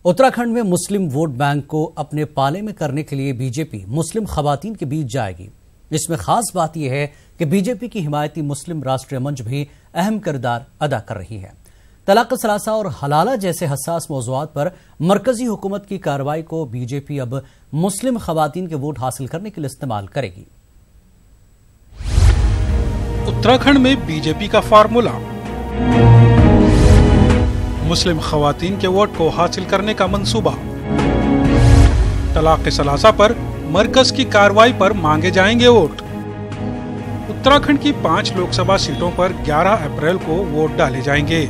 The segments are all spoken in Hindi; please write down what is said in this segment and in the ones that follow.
उत्तराखंड में मुस्लिम वोट बैंक को अपने पाले में करने के लिए बीजेपी मुस्लिम खवातीन के बीच जाएगी। इसमें खास बात यह है कि बीजेपी की हिमायती मुस्लिम राष्ट्रीय मंच भी अहम किरदार अदा कर रही है। तलाक सलासा और हलाला जैसे हसास मौज़ूआत पर मरकजी हुकूमत की कार्रवाई को बीजेपी अब मुस्लिम खवातीन के वोट हासिल करने के लिए इस्तेमाल करेगी। उत्तराखंड में बीजेपी का फार्मूला मुस्लिम खवातीन के वोट को हासिल करने का मंसूबा। तलाक सलासा पर मरकज की कार्रवाई पर मांगे जाएंगे वोट। उत्तराखंड की 5 लोकसभा सीटों पर 11 अप्रैल को वोट डाले जाएंगे।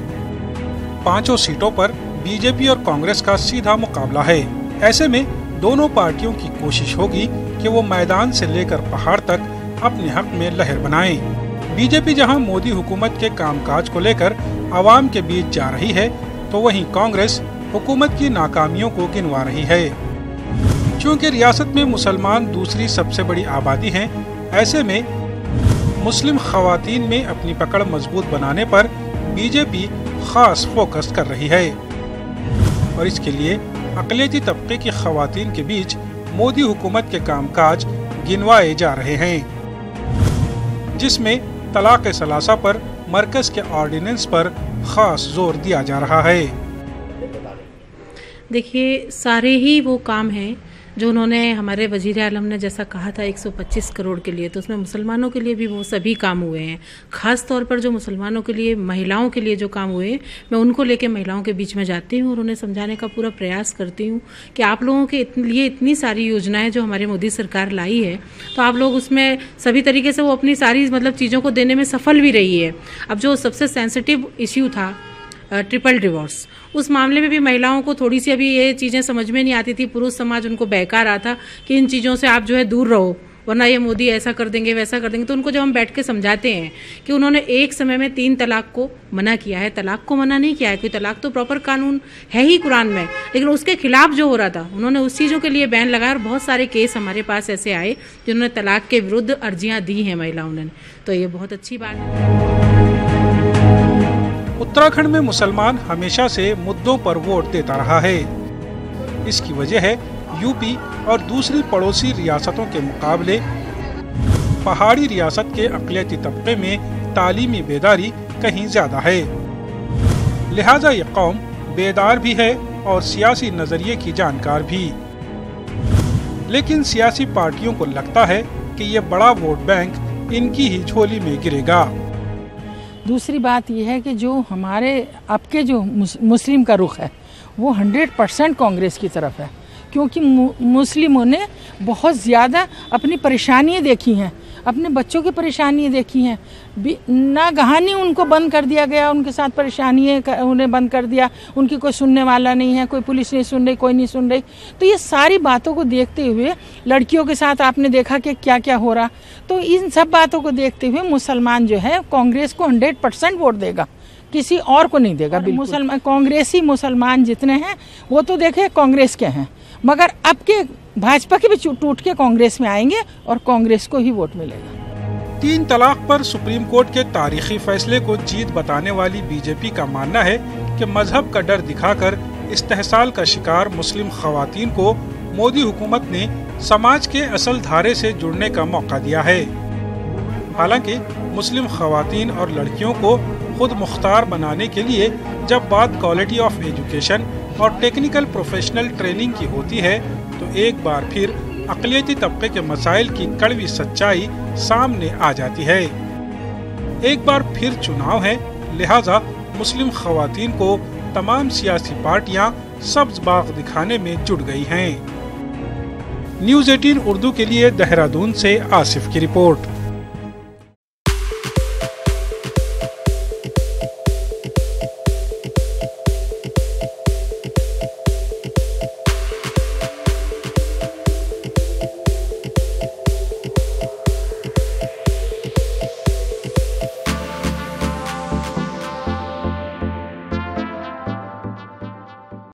5 सीटों पर बीजेपी और कांग्रेस का सीधा मुकाबला है। ऐसे में दोनों पार्टियों की कोशिश होगी कि वो मैदान से लेकर पहाड़ तक अपने हक में लहर बनाएं। बीजेपी जहां मोदी हुकूमत के कामकाज को लेकर आवाम के बीच जा रही है, तो वहीं कांग्रेस हुकूमत की नाकामियों को गिनवा रही है। क्योंकि रियासत में मुसलमान दूसरी सबसे बड़ी आबादी हैं, ऐसे में मुस्लिम खवातीन में अपनी पकड़ मजबूत बनाने पर बीजेपी खास फोकस कर रही है और इसके लिए अक़लियती तबके की खवातीन के बीच मोदी हुकूमत के कामकाज गिनवाए जा रहे हैं, जिसमें तलाक सलासा पर मरकज के ऑर्डिनेंस पर खास जोर दिया जा रहा है। देखिए, सारे ही वो काम हैं जो उन्होंने हमारे वजीर आलम ने जैसा कहा था 125 करोड़ के लिए, तो उसमें मुसलमानों के लिए भी वो सभी काम हुए हैं। ख़ास तौर पर जो मुसलमानों के लिए, महिलाओं के लिए जो काम हुए, मैं उनको लेके महिलाओं के बीच में जाती हूँ और उन्हें समझाने का पूरा प्रयास करती हूँ कि आप लोगों के लिए इतनी सारी योजनाएं जो हमारी मोदी सरकार लाई है, तो आप लोग उसमें सभी तरीके से वो अपनी सारी चीज़ों को देने में सफल भी रही है। अब जो सबसे सेंसिटिव इश्यू था ट्रिपल डिवोर्स, उस मामले में भी महिलाओं को थोड़ी सी अभी ये चीज़ें समझ में नहीं आती थी। पुरुष समाज उनको बहका रहा था कि इन चीज़ों से आप जो है दूर रहो, वरना ये मोदी ऐसा कर देंगे वैसा कर देंगे। तो उनको जब हम बैठ के समझाते हैं कि उन्होंने एक समय में 3 तलाक को मना किया है, तलाक को मना नहीं किया है, कोई तलाक तो प्रॉपर कानून है ही कुरान में, लेकिन उसके खिलाफ जो हो रहा था उन्होंने उस चीज़ों के लिए बैन लगाया और बहुत सारे केस हमारे पास ऐसे आए जिन्होंने तलाक के विरुद्ध अर्जियाँ दी हैं महिलाओं ने। तो ये बहुत अच्छी बात है। उत्तराखंड में मुसलमान हमेशा से मुद्दों पर वोट देता रहा है। इसकी वजह है यूपी और दूसरी पड़ोसी रियासतों के मुकाबले पहाड़ी रियासत के अक़लियती तबके में तालीमी बेदारी कहीं ज्यादा है। लिहाजा ये कौम बेदार भी है और सियासी नजरिए की जानकार भी। लेकिन सियासी पार्टियों को लगता है कि ये बड़ा वोट बैंक इनकी ही झोली में गिरेगा। दूसरी बात यह है कि जो हमारे आपके जो मुस्लिम का रुख है वो 100% कांग्रेस की तरफ है, क्योंकि मुस्लिमों ने बहुत ज़्यादा अपनी परेशानियाँ देखी हैं, अपने बच्चों की परेशानियाँ देखी हैं। नागहानी उनको बंद कर दिया गया, उनके साथ परेशानियाँ उन्हें बंद कर दिया, उनकी कोई सुनने वाला नहीं है, कोई पुलिस नहीं सुन रही, कोई नहीं सुन रही। तो ये सारी बातों को देखते हुए, लड़कियों के साथ आपने देखा कि क्या क्या हो रहा, तो इन सब बातों को देखते हुए मुसलमान जो है कांग्रेस को 100% वोट देगा, किसी और को नहीं देगा। मुसलमान कांग्रेसी मुसलमान जितने हैं वो तो देखे कांग्रेस के हैं, मगर अब के भाजपा के भी टूट के कांग्रेस में आएंगे और कांग्रेस को ही वोट मिलेगा। 3 तलाक पर सुप्रीम कोर्ट के तारीखी फैसले को जीत बताने वाली बीजेपी का मानना है कि मजहब का डर दिखाकर इस्तेहसाल का शिकार मुस्लिम खवातीन को मोदी हुकूमत ने समाज के असल धारे से जुड़ने का मौका दिया है। हालांकि मुस्लिम खवातीन और लड़कियों को खुद मुख्तार बनाने के लिए जब बात क्वालिटी ऑफ एजुकेशन और टेक्निकल प्रोफेशनल ट्रेनिंग की होती है, तो एक बार फिर अक़लियती तबके के मसाइल की कड़वी सच्चाई सामने आ जाती है। एक बार फिर चुनाव है, लिहाजा मुस्लिम खवातीन को तमाम सियासी पार्टियां सब्ज बाग दिखाने में जुट गई हैं। न्यूज़ 18 उर्दू के लिए देहरादून से आसिफ की रिपोर्ट।